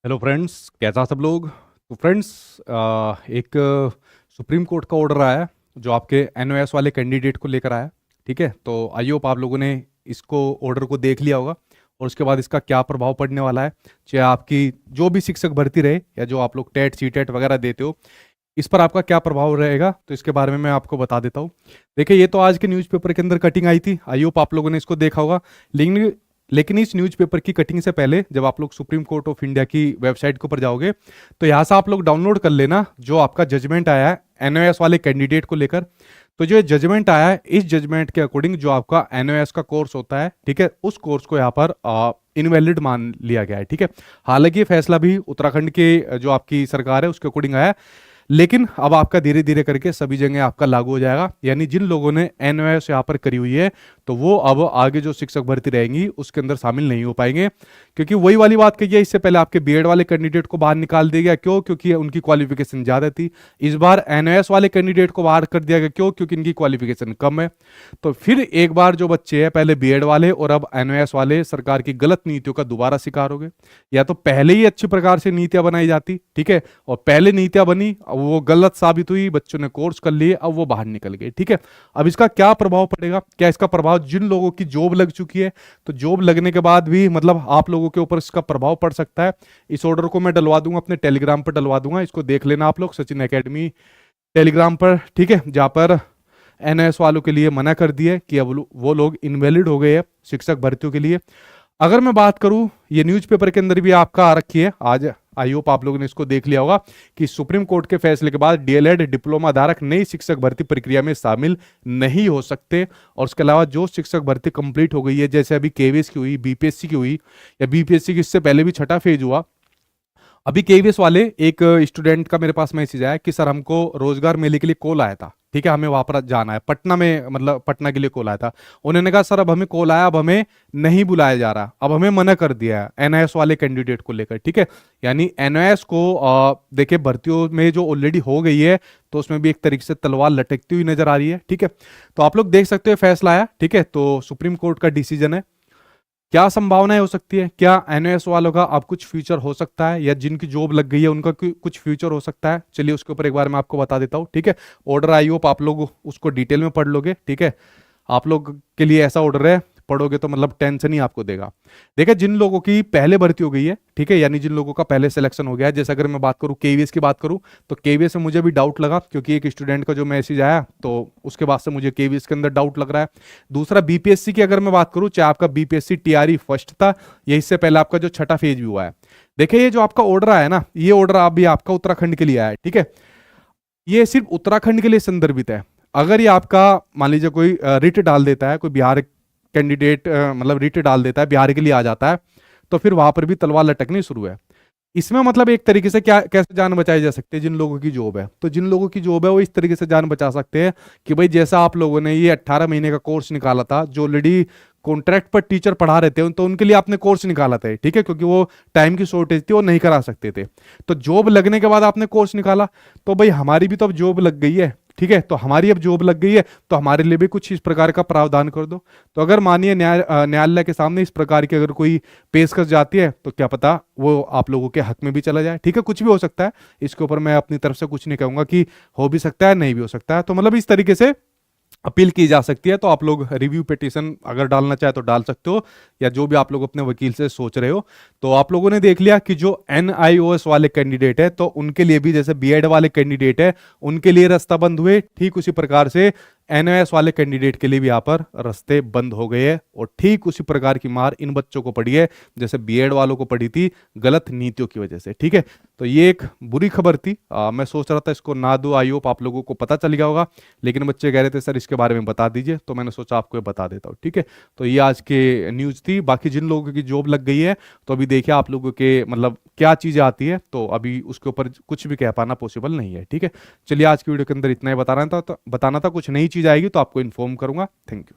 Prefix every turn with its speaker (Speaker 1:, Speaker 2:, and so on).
Speaker 1: Hello friends, कैसा सब लोग। तो फ्रेंड्स, एक सुप्रीम कोर्ट का ऑर्डर आया है जो आपके एनओएस वाले कैंडिडेट को लेकर आया है। ठीक है, तो आई होप आप लोगों ने इसको ऑर्डर को देख लिया होगा और उसके बाद इसका क्या प्रभाव पड़ने वाला है, चाहे आपकी जो भी शिक्षक भर्ती रहे या जो आप लोग टेट सी टेट वगैरह देते हो, इस पर आपका क्या प्रभाव रहेगा, तो इसके बारे में मैं आपको बता देता हूँ। देखिए, ये तो आज के न्यूज़पेपर के अंदर कटिंग आई थी, आई होप आप लोगों ने इसको देखा होगा। लेकिन लेकिन इस न्यूज़पेपर की कटिंग से पहले जब आप लोग सुप्रीम कोर्ट ऑफ इंडिया की वेबसाइट के ऊपर जाओगे तो यहाँ से आप लोग डाउनलोड कर लेना जो आपका जजमेंट आया है एनओएस वाले कैंडिडेट को लेकर। तो जो जजमेंट आया है, इस जजमेंट के अकॉर्डिंग जो आपका एनओएस का कोर्स होता है, ठीक है, उस कोर्स को यहाँ पर इनवैलिड मान लिया गया है। ठीक है, हालांकि ये फैसला भी उत्तराखंड के जो आपकी सरकार है उसके अकॉर्डिंग आया है, लेकिन अब आपका धीरे धीरे करके सभी जगह आपका लागू हो जाएगा। यानी जिन लोगों ने एनओएस यहाँ पर करी हुई है तो वो अब आगे जो शिक्षक भर्ती रहेंगी उसके अंदर शामिल नहीं हो पाएंगे, क्योंकि वही वाली बात कही है, इससे पहले आपके बीएड वाले कैंडिडेट को बाहर निकाल दिया गया। क्यों? क्योंकि उनकी क्वालिफिकेशन ज्यादा थी। इस बार एनओएस वाले कैंडिडेट को बाहर कर दिया गया। क्यों? क्योंकि इनकी क्वालिफिकेशन कम है। तो फिर एक बार जो बच्चे हैं, पहले बीएड वाले और अब एनओएस वाले, सरकार की गलत नीतियों का दोबारा शिकार हो गए। या तो पहले ही अच्छी प्रकार से नीतियां बनाई जाती, ठीक है, और पहले नीतियां बनी, अब वो गलत साबित हुई, बच्चों ने कोर्स कर लिए, अब वो बाहर निकल गए। ठीक है, अब इसका क्या प्रभाव पड़ेगा? क्या इसका प्रभाव जिन लोगों की जॉब लग चुकी है, तो जॉब लगने के बाद भी मतलब आप लोगों के ऊपर इसका प्रभाव पड़ सकता है। इस ऑर्डर को मैं डलवा दूंगा, अपने टेलीग्राम पर डलवा दूंगा, इसको देख लेना आप लोग, सचिन एकेडमी टेलीग्राम पर। ठीक है, जहां पर एनएस वालों के लिए मना कर दिया कि अब वो लोग इनवैलिड हो गए हैं शिक्षक भर्तियों के लिए। अगर मैं बात करूं, ये न्यूज़पेपर के अंदर भी आपका आ रखी है आज, आई होप आप लोगों ने इसको देख लिया होगा कि सुप्रीम कोर्ट के फैसले के बाद डीएलएड डिप्लोमा धारक नई शिक्षक भर्ती प्रक्रिया में शामिल नहीं हो सकते। और उसके अलावा जो शिक्षक भर्ती कंप्लीट हो गई है, जैसे अभी केवीएस की हुई, बीपीएससी की हुई, या बीपीएससी की इससे पहले भी छठा फेज हुआ, अभी केवीएस वाले एक स्टूडेंट का मेरे पास मैसेज आया कि सर हमको रोजगार मेले के लिए कॉल आया था, ठीक है, हमें वहां पर जाना है, पटना में, मतलब पटना के लिए कॉल आया था। उन्होंने कहा सर अब हमें कॉल आया, अब हमें नहीं बुलाया जा रहा, अब हमें मना कर दिया है एनआईएस वाले कैंडिडेट को लेकर। ठीक है, यानी एनआईएस को देखिए भर्तियों में जो ऑलरेडी हो गई है तो उसमें भी एक तरीके से तलवार लटकती हुई नजर आ रही है। ठीक है, तो आप लोग देख सकते हो फैसला आया। ठीक है, तो सुप्रीम कोर्ट का डिसीजन है। क्या संभावनाएं हो सकती है? क्या एनओएस वालों का अब कुछ फ्यूचर हो सकता है, या जिनकी जॉब लग गई है उनका कुछ फ्यूचर हो सकता है? चलिए उसके ऊपर एक बार मैं आपको बता देता हूँ। ठीक है, ऑर्डर आई होप आप लोग उसको डिटेल में पढ़ लोगे। ठीक है, आप लोग के लिए ऐसा ऑर्डर है, पढ़ोगे तो मतलब टेंशन ही आपको देगा। देखिए, जिन लोगों की पहले भर्ती हो गई है, ठीक है, यानी जिन लोगों का पहले सिलेक्शन हो गया है, जैसे अगर मैं बात करूं केवीएस की बात करूं, तो केवीएस में मुझे भी डाउट लगा, क्योंकि एक स्टूडेंट का जो मैसेज आया तो उसके बाद से मुझे केवीएस के अंदर डाउट लग रहा है। दूसरा, बीपीएससी की अगर मैं बात करूं, चाहे आपका बीपीएससी टीआरई फर्स्ट था, या इससे पहले आपका जो छठा फेज भी हुआ है, देखिए ये जो आपका ऑर्डर आया ना, ये ऑर्डर अभी आपका उत्तराखंड के लिए आया है। ठीक है, ये सिर्फ उत्तराखंड के लिए संदर्भित है। अगर ये आपका मान लीजिए कोई रिट डाल देता है, कोई बिहार कैंडिडेट मतलब रिट डाल देता है, बिहार के लिए आ जाता है, तो फिर वहां पर भी तलवार लटकनी शुरू है। इसमें मतलब एक तरीके से क्या, कैसे जान बचाई जा सकती है? जिन लोगों की जॉब है, तो जिन लोगों की जॉब है वो इस तरीके से जान बचा सकते हैं कि भाई जैसा आप लोगों ने ये 18 महीने का कोर्स निकाला था, जो ऑलरेडी कॉन्ट्रैक्ट पर टीचर पढ़ा रहे थे तो उनके लिए आपने कोर्स निकाला था, ठीक है, क्योंकि वो टाइम की शॉर्टेज थी, वो नहीं करा सकते थे। तो जॉब लगने के बाद आपने कोर्स निकाला, तो भाई हमारी भी तो अब जॉब लग गई है, ठीक है, तो हमारी अब जॉब लग गई है, तो हमारे लिए भी कुछ इस प्रकार का प्रावधान कर दो। तो अगर मानिए न्यायालय के सामने इस प्रकार की अगर कोई पेशकश जाती है, तो क्या पता वो आप लोगों के हक में भी चला जाए। ठीक है, कुछ भी हो सकता है, इसके ऊपर मैं अपनी तरफ से कुछ नहीं कहूंगा कि हो भी सकता है, नहीं भी हो सकता है। तो मतलब इस तरीके से अपील की जा सकती है। तो आप लोग रिव्यू पिटीशन अगर डालना चाहे तो डाल सकते हो, या जो भी आप लोग अपने वकील से सोच रहे हो। तो आप लोगों ने देख लिया कि जो एनआईओएस वाले कैंडिडेट है, तो उनके लिए भी जैसे बीएड वाले कैंडिडेट है उनके लिए रास्ता बंद हुए, ठीक उसी प्रकार से एनओएस वाले कैंडिडेट के लिए भी यहाँ पर रास्ते बंद हो गए हैं। और ठीक उसी प्रकार की मार इन बच्चों को पड़ी है जैसे बीएड वालों को पड़ी थी, गलत नीतियों की वजह से। ठीक है, तो ये एक बुरी खबर थी। मैं सोच रहा था इसको ना दो, आई होप आप लोगों को पता चल गया होगा, लेकिन बच्चे कह रहे थे सर इसके बारे में बता दीजिए, तो मैंने सोचा आपको ये बता देता हूँ। ठीक है, तो ये आज के न्यूज़ थी। बाकी जिन लोगों की जॉब लग गई है, तो अभी देखिए आप लोगों के मतलब क्या चीज़ें आती है, तो अभी उसके ऊपर कुछ भी कह पाना पॉसिबल नहीं है। ठीक है, चलिए आज की वीडियो के अंदर इतना ही बताना था, कुछ नई चीज़ आएगी तो आपको इन्फॉर्म करूंगा। Thank you.